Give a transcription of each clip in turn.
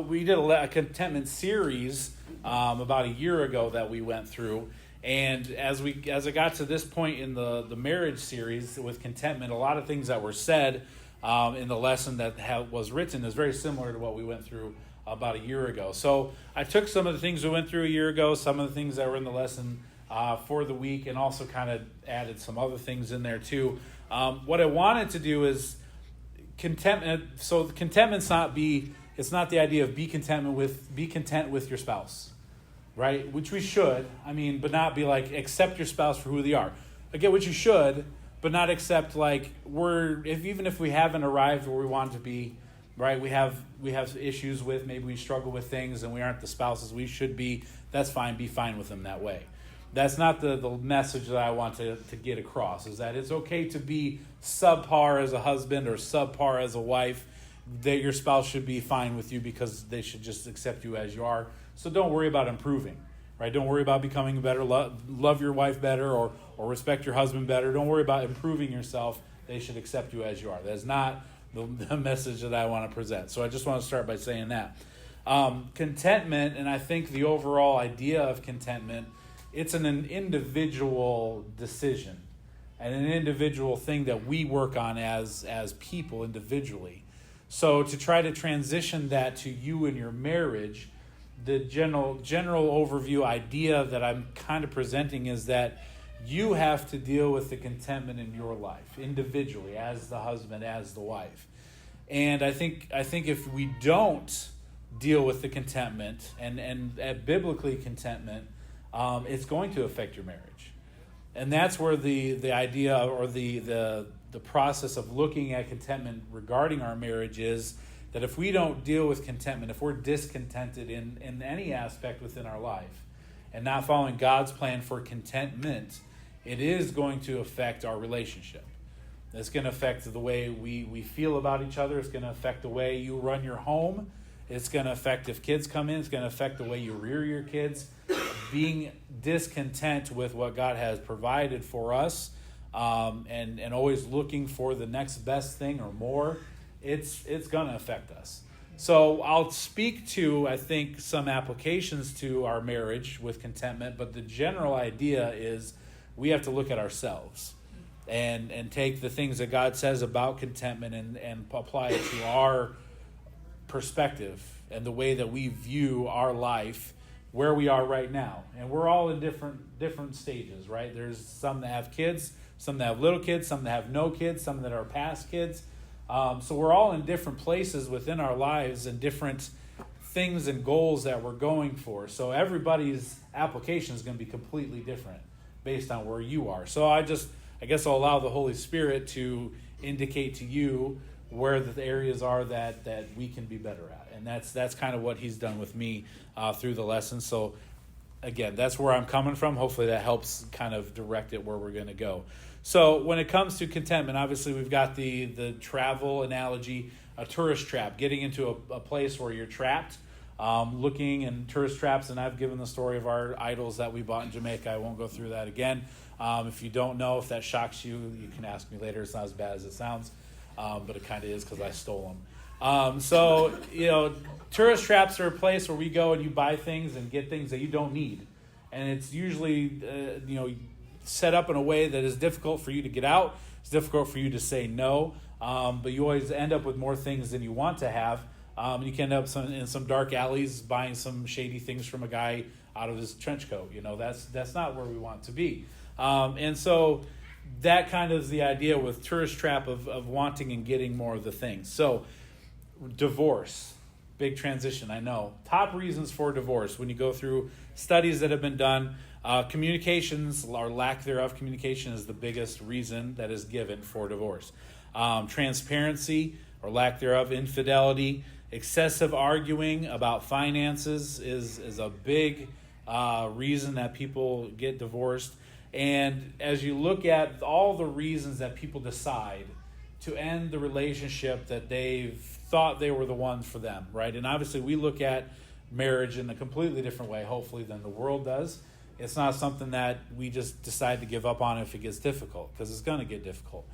we did a contentment series about a year ago that we went through. And as I got to this point in the marriage series with contentment, a lot of things that were said in the lesson that was written is very similar to what we went through about a year ago. So I took some of the things we went through a year ago, some of the things that were in the lesson for the week, and also kind of added some other things in there too. What I wanted to do is contentment. So contentment's it's not the idea of be content with your spouse, right? Which we should. But not be like accept your spouse for who they are. I get what you should, but not accept like even if we haven't arrived where we want to be, right? We have issues with, maybe we struggle with things and we aren't the spouses we should be. That's fine. Be fine with them that way. That's not the message that I want to get across, is that it's okay to be subpar as a husband or subpar as a wife, that your spouse should be fine with you because they should just accept you as you are. So don't worry about improving, right? Don't worry about becoming better, love your wife better or respect your husband better. Don't worry about improving yourself. They should accept you as you are. That's not the message that I want to present. So I just want to start by saying that. Contentment, and I think the overall idea of contentment, it's an individual decision and an individual thing that we work on as people individually. So to try to transition that to you and your marriage, the general overview idea that I'm kind of presenting is that you have to deal with the contentment in your life individually, as the husband, as the wife. And I think if we don't deal with the contentment and biblically contentment, it's going to affect your marriage. And that's where the idea or the process of looking at contentment regarding our marriage is that if we don't deal with contentment, if we're discontented in any aspect within our life and not following God's plan for contentment, it is going to affect our relationship. It's going to affect the way we feel about each other. It's going to affect the way you run your home. It's going to affect if kids come in. It's going to affect the way you rear your kids. Being discontent with what God has provided for us and always looking for the next best thing or more, it's going to affect us. So I'll speak to, I think, some applications to our marriage with contentment, but the general idea is we have to look at ourselves and take the things that God says about contentment and apply it to our perspective and the way that we view our life, where we are right now. And we're all in different stages, right? There's some that have kids, some that have little kids, some that have no kids, some that are past kids. So we're all in different places within our lives and different things and goals that we're going for. So everybody's application is going to be completely different based on where you are. So I guess I'll allow the Holy Spirit to indicate to you where the areas are that we can be better at. And that's kind of what he's done with me through the lesson. So again, that's where I'm coming from. Hopefully that helps kind of direct it where we're going to go. So when it comes to contentment, obviously we've got the travel analogy, a tourist trap, getting into a place where you're trapped, looking in tourist traps. And I've given the story of our idols that we bought in Jamaica. I won't go through that again. If you don't know, if that shocks you, you can ask me later. It's not as bad as it sounds, but it kind of is because I stole them. So, tourist traps are a place where we go and you buy things and get things that you don't need. And it's usually, set up in a way that is difficult for you to get out. It's difficult for you to say no, but you always end up with more things than you want to have. You can end up in some dark alleys buying some shady things from a guy out of his trench coat. That's not where we want to be. And so that kind of is the idea with tourist trap of wanting and getting more of the things. So divorce, big transition, I know. Top reasons for divorce when you go through studies that have been done. Communications or lack thereof, communication is the biggest reason that is given for divorce. Transparency or lack thereof, infidelity, excessive arguing about finances is a big reason that people get divorced. And as you look at all the reasons that people decide to end the relationship that they've thought they were the ones for them, right? And obviously we look at marriage in a completely different way, hopefully, than the world does. It's not something that we just decide to give up on if it gets difficult, because it's going to get difficult.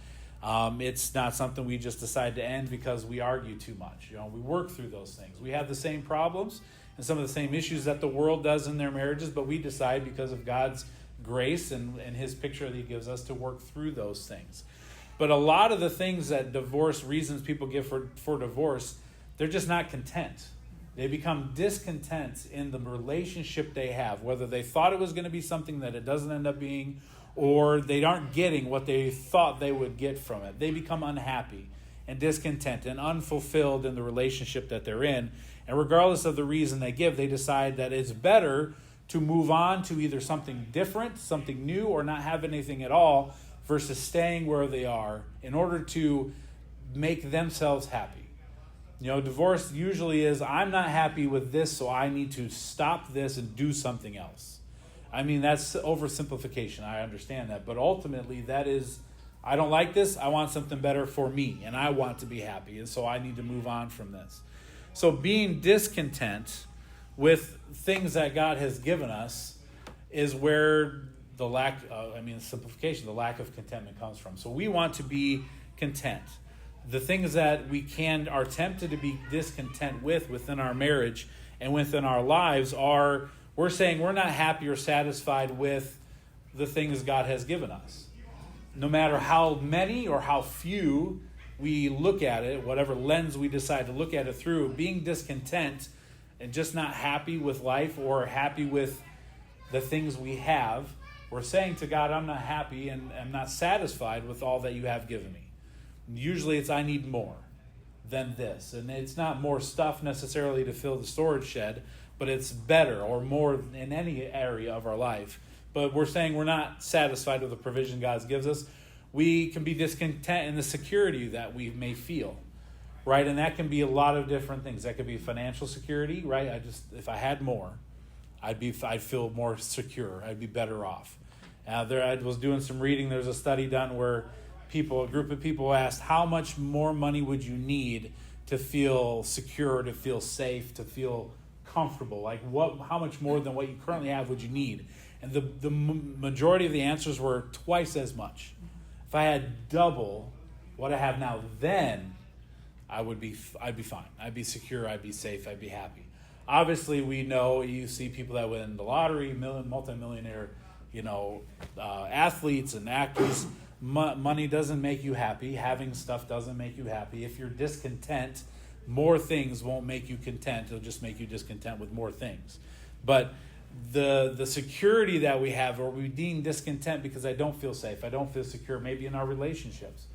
It's not something we just decide to end because we argue too much. We work through those things. We have the same problems and some of the same issues that the world does in their marriages, but we decide because of God's grace and his picture that he gives us to work through those things. But a lot of the things that reasons people give for divorce, they're just not content. They become discontent in the relationship they have, whether they thought it was going to be something that it doesn't end up being, or they aren't getting what they thought they would get from it. They become unhappy and discontent and unfulfilled in the relationship that they're in. And regardless of the reason they give, they decide that it's better to move on to either something different, something new, or not have anything at all, versus staying where they are in order to make themselves happy. Divorce usually is, I'm not happy with this, so I need to stop this and do something else. I mean, that's oversimplification. I understand that. But ultimately, that is, I don't like this. I want something better for me, and I want to be happy. And so I need to move on from this. So being discontent with things that God has given us is where the simplification, the lack of contentment comes from. So we want to be content. The things that are tempted to be discontent with within our marriage and within our lives are, we're saying we're not happy or satisfied with the things God has given us. No matter how many or how few we look at it, whatever lens we decide to look at it through, being discontent and just not happy with life or happy with the things we have, we're saying to God, I'm not happy and I'm not satisfied with all that you have given me. Usually it's I need more than this. And it's not more stuff necessarily to fill the storage shed, but it's better or more in any area of our life. But we're saying we're not satisfied with the provision God gives us. We can be discontent in the security that we may feel, right? And that can be a lot of different things. That could be financial security, right? If I had more, I'd feel more secure. I'd be better off. I was doing some reading. There's a study done where a group of people asked, how much more money would you need to feel secure, to feel safe, to feel comfortable? Like how much more than what you currently have would you need? And the majority of the answers were twice as much. If I had double what I have now, then I'd be fine. I'd be secure. I'd be safe. I'd be happy. Obviously, we know you see people that win the lottery, multimillionaire, athletes and actors. Money doesn't make you happy. Having stuff doesn't make you happy. If you're discontent, more things won't make you content. It'll just make you discontent with more things. But the security that we have, or we deem discontent because I don't feel safe, I don't feel secure, maybe in our relationships,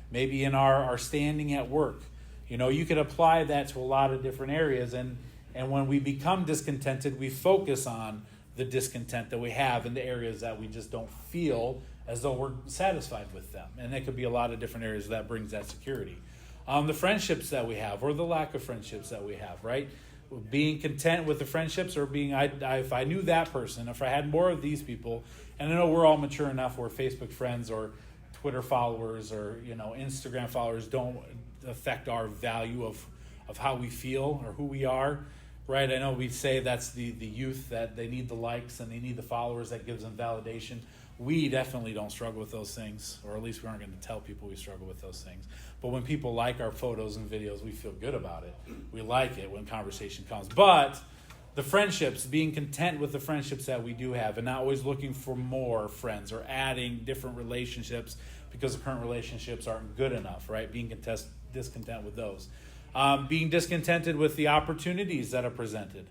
maybe in our standing at work. You could apply that to a lot of different areas. And when we become discontented, we focus on the discontent that we have in the areas that we just don't feel as though we're satisfied with them. And that could be a lot of different areas that brings that security. The friendships that we have, or the lack of friendships that we have, right? Being content with the friendships, or if I knew that person, if I had more of these people, and I know we're all mature enough where Facebook friends or Twitter followers or Instagram followers don't affect our value of how we feel or who we are, right? I know we say that's the youth, that they need the likes and they need the followers that gives them validation. We definitely don't struggle with those things, or at least we aren't going to tell people we struggle with those things. But when people like our photos and videos, we feel good about it. We like it when conversation comes. But the friendships, being content with the friendships that we do have and not always looking for more friends or adding different relationships because the current relationships aren't good enough, right? Being discontent with those. Being discontented with the opportunities that are presented,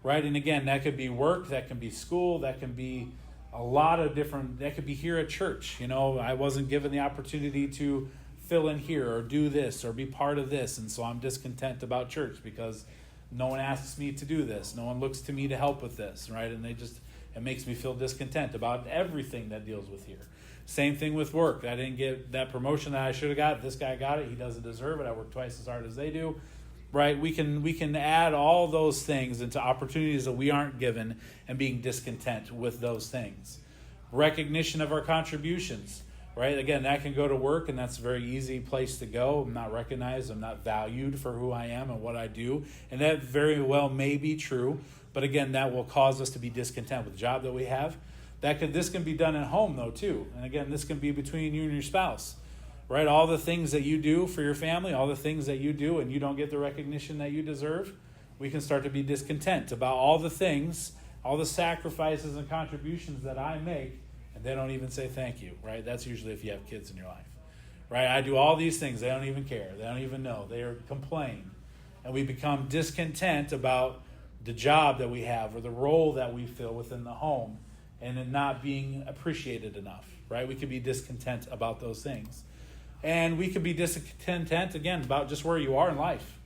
right? And again, that could be work, that can be school, that can be a lot of different, that could be here at church. I wasn't given the opportunity to fill in here or do this or be part of this. And so I'm discontent about church because no one asks me to do this. No one looks to me to help with this, right? And it makes me feel discontent about everything that deals with here. Same thing with work. I didn't get that promotion that I should have got. This guy got it. He doesn't deserve it. I work twice as hard as they do. Right? We can add all those things into opportunities that we aren't given and being discontent with those things. Recognition of our contributions, right? Again, that can go to work, and that's a very easy place to go. I'm not recognized. I'm not valued for who I am and what I do. And that very well may be true. But again, that will cause us to be discontent with the job that we have. This can be done at home, though, too. And again, this can be between you and your spouse. right? All the things that you do for your family, all the things that you do and you don't get the recognition that you deserve, we can start to be discontent about all the things, all the sacrifices and contributions that I make, and they don't even say thank you, right? That's usually if you have kids in your life, right? I do all these things. They don't even care. They don't even know. They are complain. And we become discontent about the job that we have or the role that we fill within the home and it not being appreciated enough, right? We could be discontent about those things. And we could be discontent, again, about just where you are in life,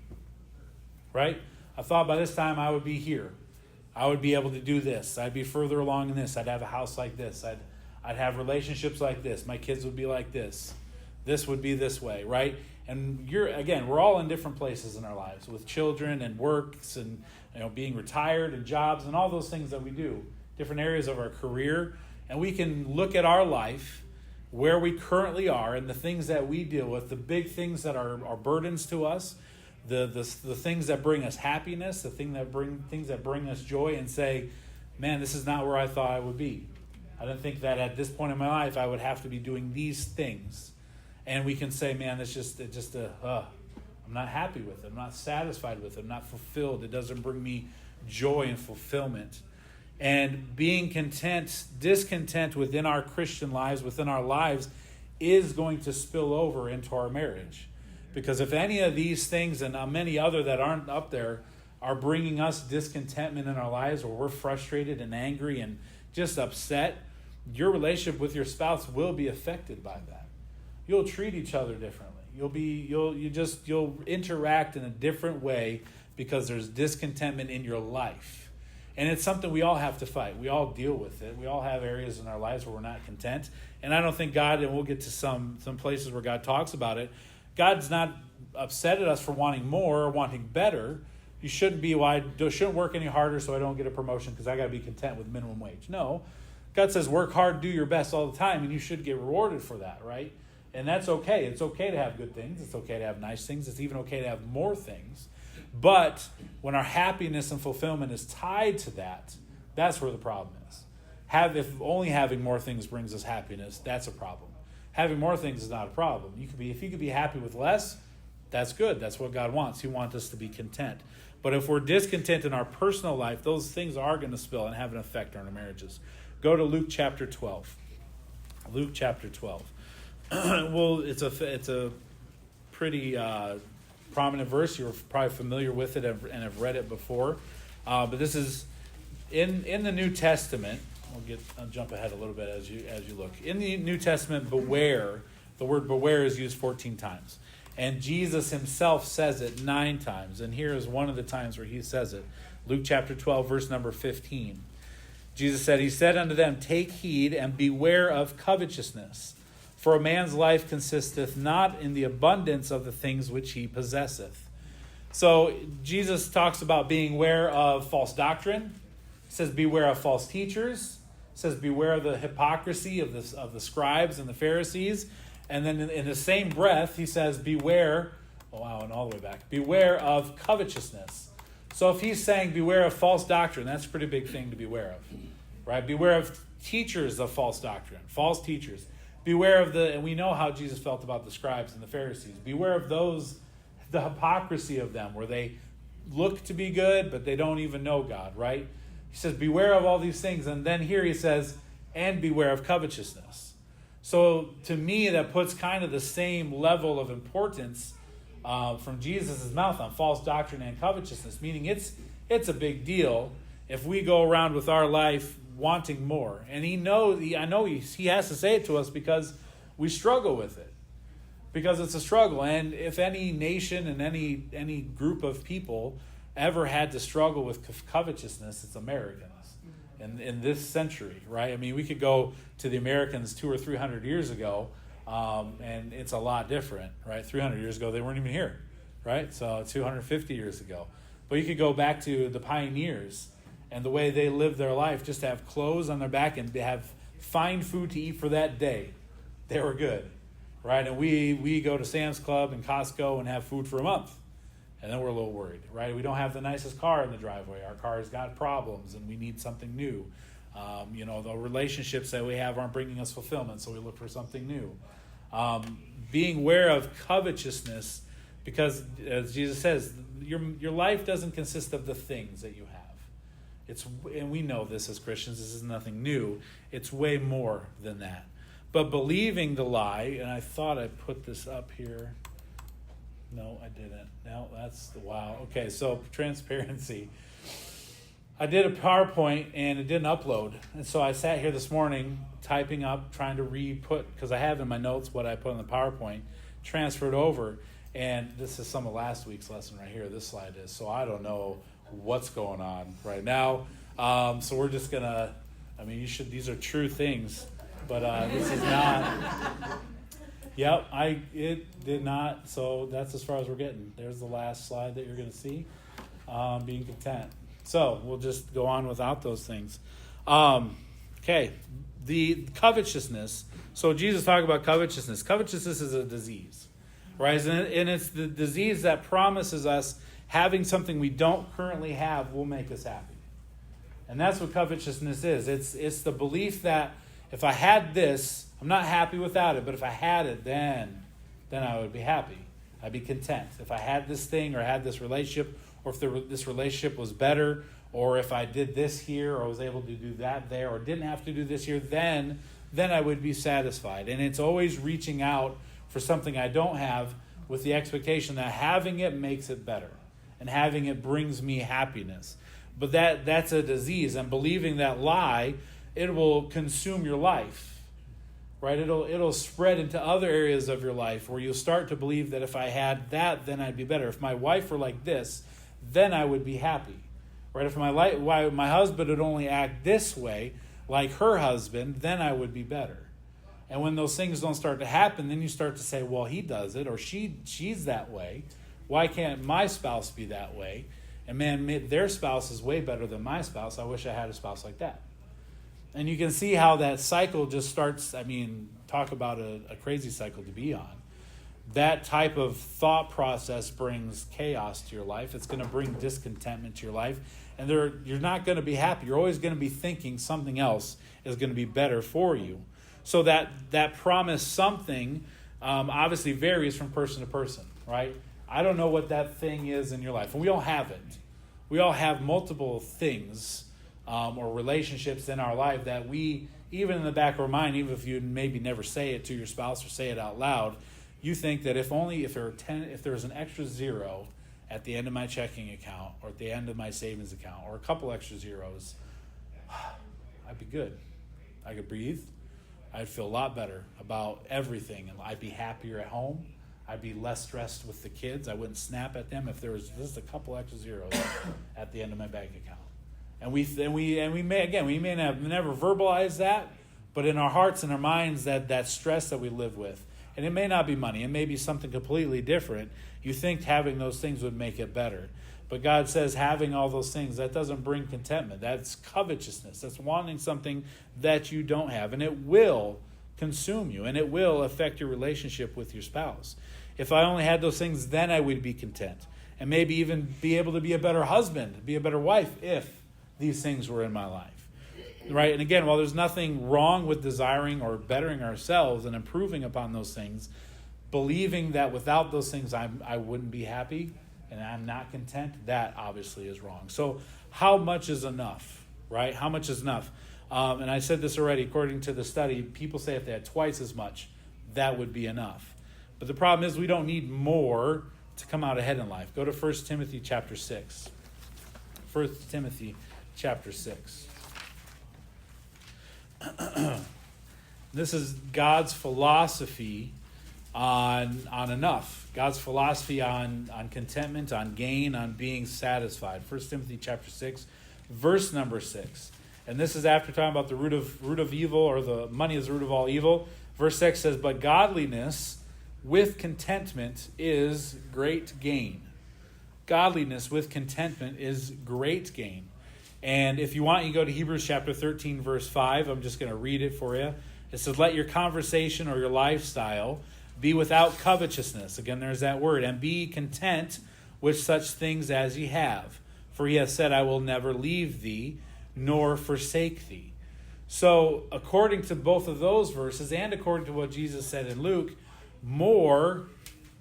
right? I thought by this time I would be here. I would be able to do this. I'd be further along in this. I'd have a house like this. I'd have relationships like this. My kids would be like this. This would be this way, right? And we're all in different places in our lives with children and works and being retired and jobs and all those things that we do, different areas of our career. And we can look at our life, where we currently are and the things that we deal with, the big things that are burdens to us, the things that bring us happiness, the things that bring us joy, and say, man, this is not where I thought I would be. I didn't think that at this point in my life I would have to be doing these things. And we can say, man, I'm not happy with it. I'm not satisfied with it. I'm not fulfilled. It doesn't bring me joy and fulfillment. And being discontent within our Christian lives, within our lives, is going to spill over into our marriage. Because if any of these things and many other that aren't up there are bringing us discontentment in our lives, or we're frustrated and angry and just upset, your relationship with your spouse will be affected by that. You'll treat each other differently. You'll interact in a different way because there's discontentment in your life. And it's something we all have to fight. We all deal with it. We all have areas in our lives where we're not content. And I don't think God, and we'll get to some places where God talks about it, God's not upset at us for wanting more or wanting better. You shouldn't shouldn't work any harder so I don't get a promotion because I got to be content with minimum wage. No. God says work hard, do your best all the time, and you should get rewarded for that, right? And that's okay. It's okay to have good things. It's okay to have nice things. It's even okay to have more things. But when our happiness and fulfillment is tied to that, that's where the problem is. If only having more things brings us happiness, that's a problem. Having more things is not a problem. If you could be happy with less, that's good. That's what God wants. He wants us to be content. But if we're discontent in our personal life, those things are going to spill and have an effect on our marriages. Go to Luke chapter 12. Luke chapter 12. Well, it's a pretty prominent verse. You're probably familiar with it and have read it before. But this is in the New Testament. I'll jump ahead a little bit as you look. In the New Testament, beware. The word beware is used 14 times. And Jesus himself says it 9 times. And here is one of the times where he says it. Luke chapter 12, verse number 15. Jesus said, he said unto them, take heed and beware of covetousness. For a man's life consisteth not in the abundance of the things which he possesseth. So Jesus talks about being aware of false doctrine. He says beware of false teachers. He says beware of the hypocrisy of the scribes and the Pharisees. And then in the same breath, he says beware, and all the way back, beware of covetousness. So if he's saying beware of false doctrine, that's a pretty big thing to beware of, right? Beware of teachers of false doctrine, false teachers. Beware of and we know how Jesus felt about the scribes and the Pharisees. Beware of those, the hypocrisy of them, where they look to be good, but they don't even know God, right? He says, beware of all these things. And then here he says, and beware of covetousness. So to me, that puts kind of the same level of importance from Jesus' mouth on false doctrine and covetousness, meaning it's a big deal if we go around with our life wanting more. And I know he has to say it to us because we struggle with it. Because it's a struggle. And if any nation and any group of people ever had to struggle with covetousness, it's Americans in this century, right? I mean, we could go to the Americans 200 or 300 years ago, and it's a lot different, right? 300 years ago, they weren't even here, right? So 250 years ago. But you could go back to the pioneers and the way they lived their life, just to have clothes on their back and to have fine food to eat for that day. They were good, right? And we go to Sam's Club and Costco and have food for a month. And then we're a little worried, right? We don't have the nicest car in the driveway. Our car's got problems and we need something new. The relationships that we have aren't bringing us fulfillment, so we look for something new. Being aware of covetousness, because as Jesus says, your life doesn't consist of the things that you have. And we know this as Christians, this is nothing new. It's way more than that. But believing the lie, and I thought I put this up here. No, I didn't. No, wow. Okay, so transparency. I did a PowerPoint and it didn't upload. And so I sat here this morning typing up, trying to re-put, because I have in my notes what I put on the PowerPoint, transferred over. And this is some of last week's lesson right here. This slide is. So I don't know what's going on right now. So we're just going to, these are true things. But this is not. Yep, it did not. So that's as far as we're getting. There's the last slide that you're going to see. Being content. So we'll just go on without those things. Okay, the covetousness. So Jesus talked about covetousness. Covetousness is a disease, right? And it's the disease that promises us having something we don't currently have will make us happy. And that's what covetousness is. It's the belief that if I had this, I'm not happy without it, but if I had it, then I would be happy. I'd be content. If I had this thing or had this relationship, or if this relationship was better, or if I did this here, or was able to do that there, or didn't have to do this here, then I would be satisfied. And it's always reaching out for something I don't have with the expectation that having it makes it better, and having it brings me happiness. But that's a disease, and believing that lie, it will consume your life. Right? It'll spread into other areas of your life where you'll start to believe that if I had that, then I'd be better. If my wife were like this, then I would be happy. Right? If my husband would only act this way, like her husband, then I would be better. And when those things don't start to happen, then you start to say, well, he does it, or she's that way. Why can't my spouse be that way? And man, their spouse is way better than my spouse. I wish I had a spouse like that. And you can see how that cycle just starts. Talk about a crazy cycle to be on. That type of thought process brings chaos to your life. It's going to bring discontentment to your life. And you're not going to be happy. You're always going to be thinking something else is going to be better for you. So that promise something obviously varies from person to person, right? I don't know what that thing is in your life. And we all have it. We all have multiple things or relationships in our life that we, even in the back of our mind, even if you maybe never say it to your spouse or say it out loud, you think that if there was an extra zero at the end of my checking account or at the end of my savings account or a couple extra zeros, I'd be good. I could breathe. I'd feel a lot better about everything, and I'd be happier at home. I'd be less stressed with the kids. I wouldn't snap at them if there was just a couple extra zeros at the end of my bank account. And we may have never verbalized that, but in our hearts and our minds, that stress that we live with, and it may not be money, it may be something completely different. You think having those things would make it better, but God says having all those things, that doesn't bring contentment. That's covetousness. That's wanting something that you don't have, and it will consume you, and it will affect your relationship with your spouse. If I only had those things, then I would be content, and maybe even be able to be a better husband, be a better wife, if these things were in my life, right? And again, while there's nothing wrong with desiring or bettering ourselves and improving upon those things, believing that without those things I wouldn't be happy and I'm not content, that obviously is wrong. So how much is enough, right? How much is enough? And I said this already, according to the study, people say if they had twice as much, that would be enough. But the problem is we don't need more to come out ahead in life. Go to 1 Timothy chapter 6. 1 Timothy chapter 6. This is God's philosophy on enough. God's philosophy on contentment, on gain, on being satisfied. 1 Timothy chapter 6, verse number 6. And this is after talking about the root of evil, or the money is the root of all evil. Verse 6 says, but godliness with contentment is great gain. Godliness with contentment is great gain. And if you want, you go to Hebrews chapter 13, verse 5. I'm just going to read it for you. It says, let your conversation or your lifestyle be without covetousness. Again, there's that word. And be content with such things as ye have. For he has said, I will never leave thee, nor forsake thee. So according to both of those verses, and according to what Jesus said in Luke, more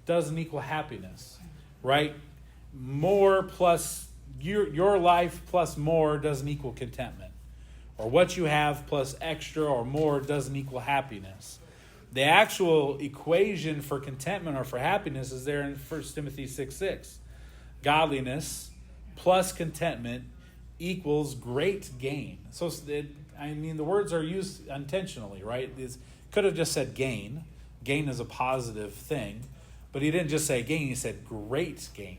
doesn't equal happiness, right? More plus your life plus more doesn't equal contentment. Or what you have plus extra or more doesn't equal happiness. The actual equation for contentment or for happiness is there in 1 Timothy 6:6. Godliness plus contentment equals great gain. So, the words are used intentionally, right? It could have just said gain. Gain is a positive thing. But he didn't just say gain, he said great gain.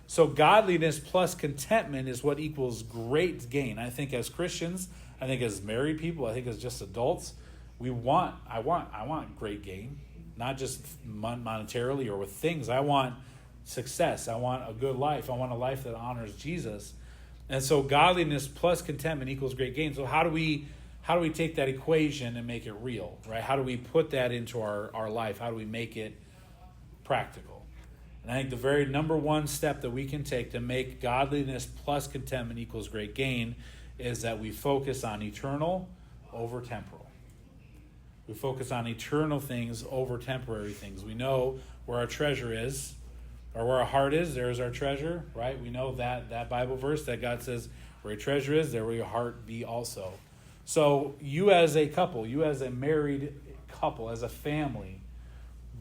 So godliness plus contentment is what equals great gain. I think as Christians, I think as married people, I think as just adults, I want great gain, not just monetarily or with things. I want success. I want a good life. I want a life that honors Jesus. And so godliness plus contentment equals great gain. So how do we take that equation and make it real, right? How do we put that into our life? How do we make it practical? And I think the very number one step that we can take to make godliness plus contentment equals great gain is that we focus on eternal over temporal. We focus on eternal things over temporary things. We know where our treasure is, or where our heart is, there is our treasure, right? We know that Bible verse that God says, where your treasure is, there will your heart be also. So you as a couple, you as a married couple, as a family,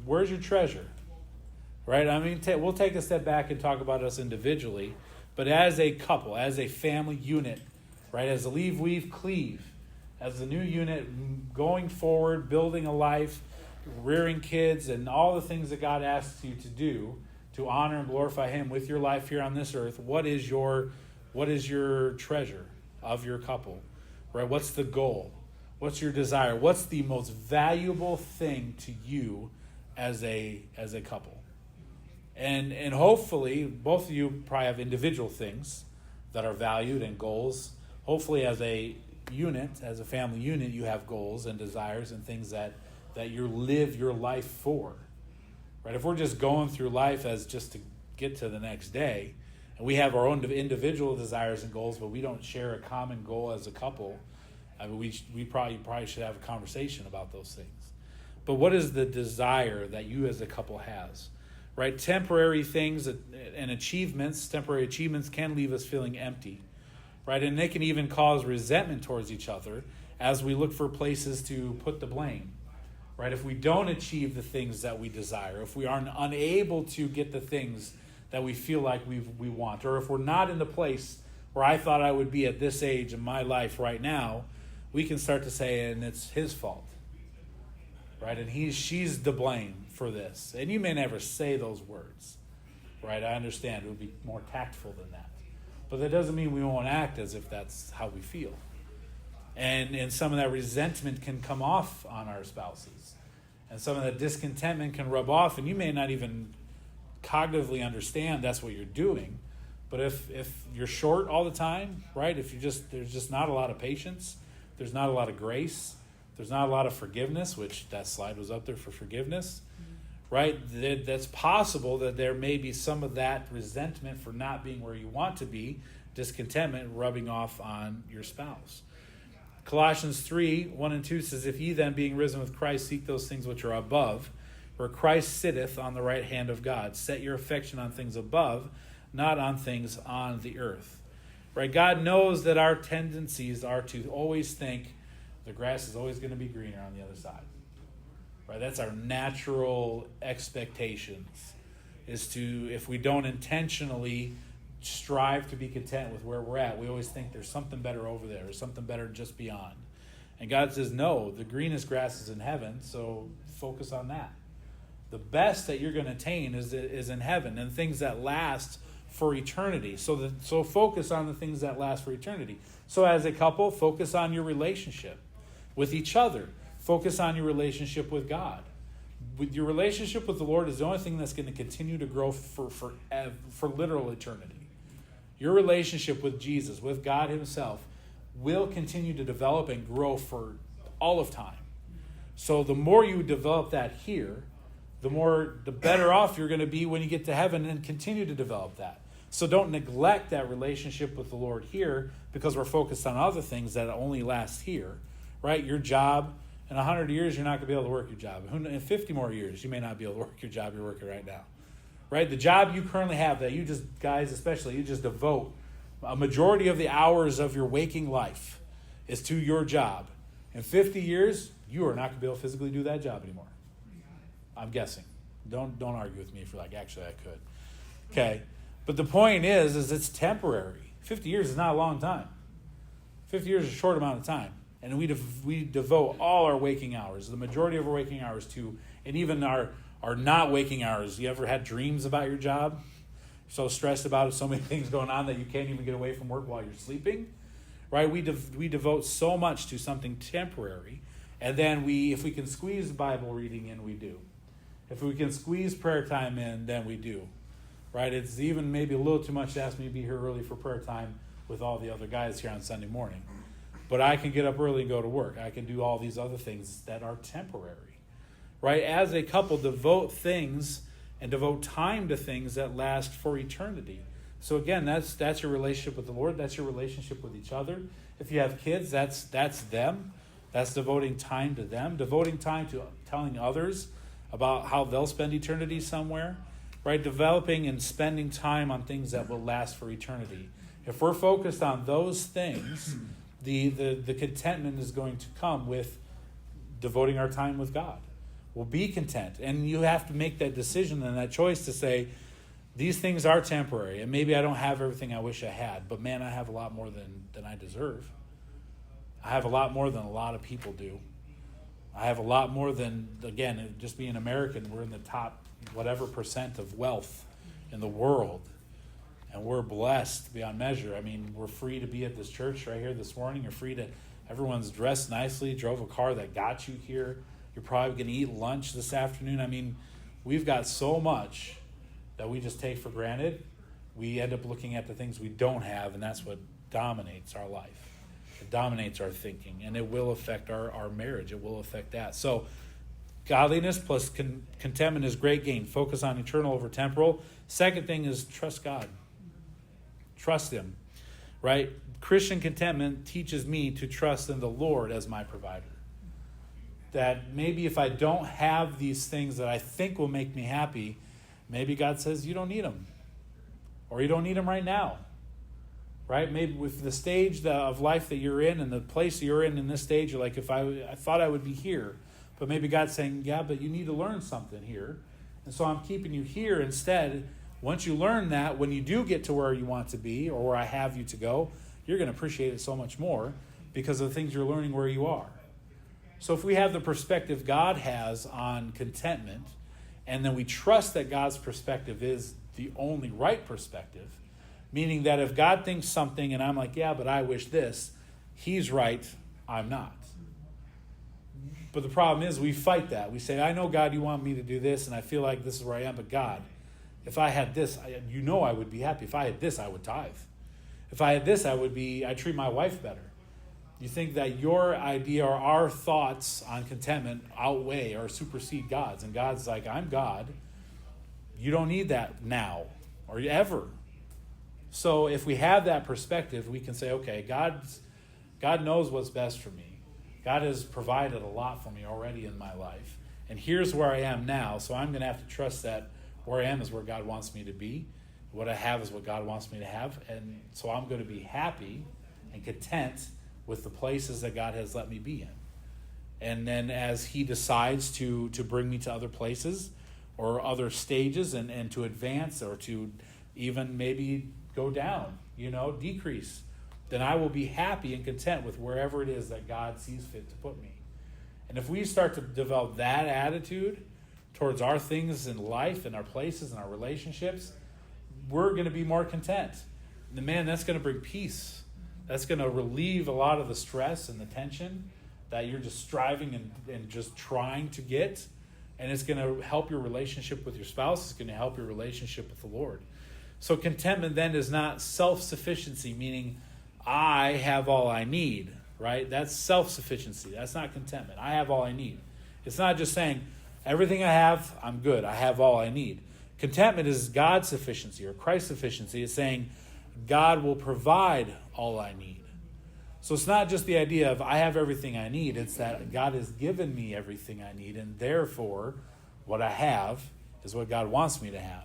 where's your treasure? Right? We'll take a step back and talk about us individually, but as a couple, as a family unit, right? As a leave, weave, cleave, as a new unit, going forward, building a life, rearing kids, and all the things that God asks you to do to honor and glorify Him with your life here on this earth. What is your treasure of your couple? Right? What's the goal? What's your desire? What's the most valuable thing to you as a couple? And hopefully, both of you probably have individual things that are valued and goals. Hopefully, as a unit, as a family unit, you have goals and desires and things that you live your life for. Right? If we're just going through life as just to get to the next day, and we have our own individual desires and goals, but we don't share a common goal as a couple, we probably should have a conversation about those things. But what is the desire that you as a couple has? Right? Temporary things and achievements, temporary achievements can leave us feeling empty. Right? And they can even cause resentment towards each other as we look for places to put the blame. Right? If we don't achieve the things that we desire, if we are unable to get the things that we feel like we want, or if we're not in the place where I thought I would be at this age in my life right now, we can start to say, and it's his fault. Right? And she's to blame for this. And you may never say those words. Right? I understand. It would be more tactful than that. But that doesn't mean we won't act as if that's how we feel. And some of that resentment can come off on our spouses. And some of that discontentment can rub off, and you may not even cognitively understand that's what you're doing. But if you're short all the time, right? If there's just not a lot of patience, there's not a lot of grace, there's not a lot of forgiveness, which that slide was up there for forgiveness, right? That's possible that there may be some of that resentment for not being where you want to be, discontentment rubbing off on your spouse. Colossians 3:1-2 says, "If ye then, being risen with Christ, seek those things which are above, where Christ sitteth on the right hand of God. Set your affection on things above, not on things on the earth." Right? God knows that our tendencies are to always think the grass is always going to be greener on the other side. Right? That's our natural expectations, is to, if we don't intentionally strive to be content with where we're at, we always think there's something better over there or something better just beyond. And God says, no, the greenest grass is in heaven, so focus on that. The best that you're going to attain is in heaven, and things that last for eternity. So focus on the things that last for eternity. So as a couple, focus on your relationship with each other. Focus on your relationship with God. With your relationship with the Lord is the only thing that's going to continue to grow for literal eternity. Your relationship with Jesus, with God Himself, will continue to develop and grow for all of time. So the more you develop that here, the better off you're going to be when you get to heaven, and continue to develop that. So don't neglect that relationship with the Lord here because we're focused on other things that only last here, right? Your job, In 100 years, you're not going to be able to work your job. In 50 more years, you may not be able to work your job you're working right now. Right? The job you currently have that you just, guys especially, you just devote a majority of the hours of your waking life is to your job. In 50 years, you are not going to be able to physically do that job anymore. I'm guessing. Don't argue with me if you're like, actually, I could. Okay? But the point is it's temporary. 50 years is not a long time. 50 years is a short amount of time. And we devote all our waking hours, the majority of our waking hours to, and even our not waking hours. You ever had dreams about your job? You're so stressed about it, so many things going on that you can't even get away from work while you're sleeping? Right? We devote so much to something temporary. And then if we can squeeze Bible reading in, we do. If we can squeeze prayer time in, then we do. Right? It's even maybe a little too much to ask me to be here early for prayer time with all the other guys here on Sunday morning. But I can get up early and go to work. I can do all these other things that are temporary. Right? As a couple, devote things and devote time to things that last for eternity. So again, that's your relationship with the Lord. That's your relationship with each other. If you have kids, that's them. That's devoting time to them. Devoting time to telling others about how they'll spend eternity somewhere. Right? Developing and spending time on things that will last for eternity. If we're focused on those things, the contentment is going to come with devoting our time with God. We'll be content. And you have to make that decision and that choice to say, these things are temporary. And maybe I don't have everything I wish I had. But man, I have a lot more than I deserve. I have a lot more than a lot of people do. I have a lot more than, again, just being American, we're in the top whatever % of wealth in the world. And we're blessed beyond measure. I mean, we're free to be at this church right here this morning. You're free to, everyone's dressed nicely, drove a car that got you here. You're probably going to eat lunch this afternoon. I mean, we've got so much that we just take for granted. We end up looking at the things we don't have, and that's what dominates our life. It dominates our thinking, and it will affect our marriage. It will affect that. So godliness plus contentment is great gain. Focus on eternal over temporal. Second thing is trust God. Trust him, right? Christian contentment teaches me to trust in the Lord as my provider. That maybe if I don't have these things that I think will make me happy, maybe God says you don't need them. Or you don't need them right now. Right? Maybe with the stage of life that you're in and the place you're in this stage, you're like, if I thought I would be here. But maybe God's saying, yeah, but you need to learn something here. And so I'm keeping you here instead. Once you learn that, when you do get to where you want to be or where I have you to go, you're going to appreciate it so much more because of the things you're learning where you are. So if we have the perspective God has on contentment, and then we trust that God's perspective is the only right perspective, meaning that if God thinks something and I'm like, yeah, but I wish this, he's right, I'm not. But the problem is we fight that. We say, I know, God, you want me to do this, and I feel like this is where I am, but God, if I had this, I would be happy. If I had this, I would tithe. If I had this, I'd treat my wife better. You think that your idea or our thoughts on contentment outweigh or supersede God's. And God's like, I'm God. You don't need that now or ever. So if we have that perspective, we can say, okay, God knows what's best for me. God has provided a lot for me already in my life. And here's where I am now. So I'm going to have to trust that where I am is where God wants me to be. What I have is what God wants me to have. And so I'm going to be happy and content with the places that God has let me be in. And then as he decides to bring me to other places or other stages and to advance or to even maybe go down, decrease, then I will be happy and content with wherever it is that God sees fit to put me. And if we start to develop that attitude towards our things in life and our places and our relationships, we're going to be more content. And man, that's going to bring peace. That's going to relieve a lot of the stress and the tension that you're just striving and just trying to get. And it's going to help your relationship with your spouse. It's going to help your relationship with the Lord. So contentment then is not self-sufficiency, meaning I have all I need, right? That's self-sufficiency. That's not contentment. I have all I need. It's not just saying, everything I have, I'm good. I have all I need. Contentment is God's sufficiency or Christ's sufficiency. It's saying, God will provide all I need. So it's not just the idea of I have everything I need. It's that God has given me everything I need, and therefore what I have is what God wants me to have.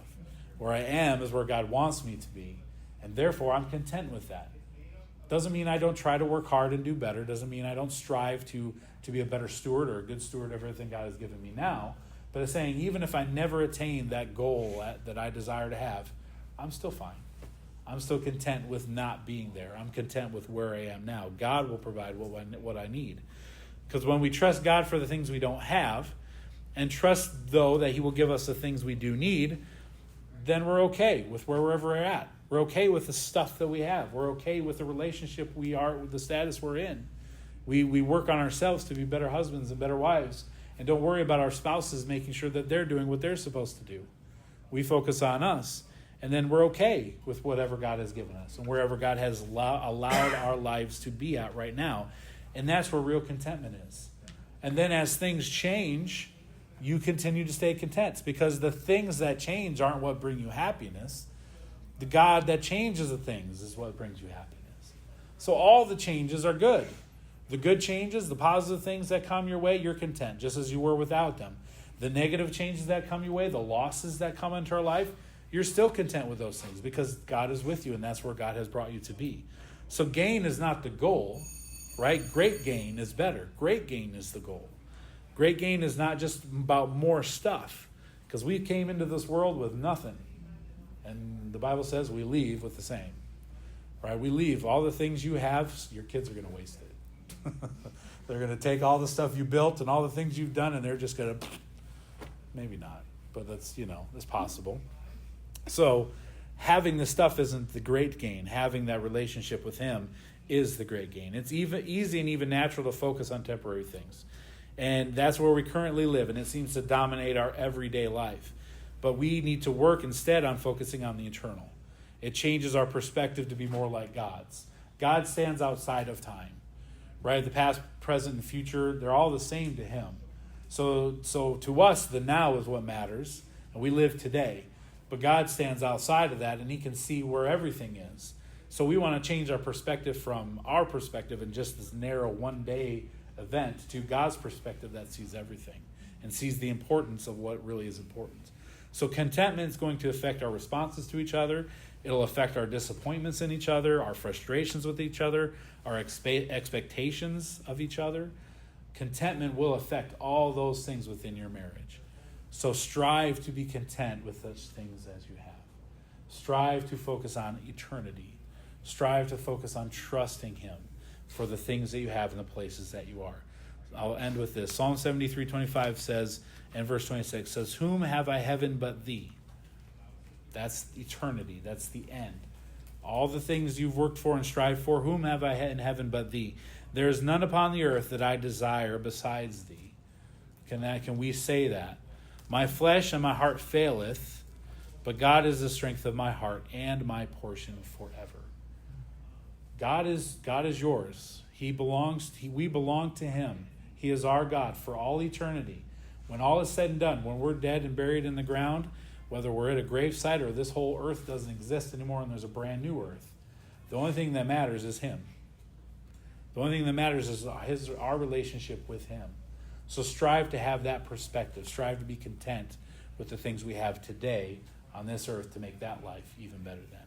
Where I am is where God wants me to be, and therefore I'm content with that. Doesn't mean I don't try to work hard and do better. Doesn't mean I don't strive to be a better steward or a good steward of everything God has given me now. But it's saying even if I never attain that goal that I desire to have, I'm still fine. I'm still content with not being there. I'm content with where I am now. God will provide what I need. Because when we trust God for the things we don't have, and trust, though, that he will give us the things we do need, then we're okay with wherever we're at. We're okay with the stuff that we have. We're okay with the relationship we are, with the status we're in. We work on ourselves to be better husbands and better wives, and don't worry about our spouses making sure that they're doing what they're supposed to do. We focus on us. And then we're okay with whatever God has given us and wherever God has allowed our lives to be at right now. And that's where real contentment is. And then as things change, you continue to stay content, because the things that change aren't what bring you happiness. The God that changes the things is what brings you happiness. So all the changes are good. The good changes, the positive things that come your way, you're content, just as you were without them. The negative changes that come your way, the losses that come into our life, you're still content with those things because God is with you, and that's where God has brought you to be. So gain is not the goal, right? Great gain is better. Great gain is the goal. Great gain is not just about more stuff, because we came into this world with nothing. And the Bible says we leave with the same, right? We leave. All the things you have, your kids are going to waste it. They're going to take all the stuff you built and all the things you've done, and they're just going to, maybe not, but that's, it's possible. So having the stuff isn't the great gain. Having that relationship with him is the great gain. It's even easy and even natural to focus on temporary things. And that's where we currently live, and it seems to dominate our everyday life. But we need to work instead on focusing on the eternal. It changes our perspective to be more like God's. God stands outside of time, right? The past, present, and future, they're all the same to him. So to us, the now is what matters, and we live today. But God stands outside of that, and he can see where everything is. So we want to change our perspective from our perspective in just this narrow one-day event to God's perspective that sees everything and sees the importance of what really is important. So contentment is going to affect our responses to each other. It'll affect our disappointments in each other, our frustrations with each other, our expectations of each other. Contentment will affect all those things within your marriage. So strive to be content with such things as you have. Strive to focus on eternity. Strive to focus on trusting him for the things that you have in the places that you are. I'll end with this. Psalm 73:25 says, and verse 26 says, "Whom have I heaven but thee?" That's eternity. That's the end. All the things you've worked for and strived for, whom have I in heaven but thee? There is none upon the earth that I desire besides thee. Can we say that? My flesh and my heart faileth, but God is the strength of my heart and my portion forever. God is yours. We belong to him. He is our God for all eternity. When all is said and done, when we're dead and buried in the ground, whether we're at a gravesite or this whole earth doesn't exist anymore and there's a brand new earth, the only thing that matters is him. The only thing that matters is our relationship with him. So strive to have that perspective. Strive to be content with the things we have today on this earth to make that life even better then.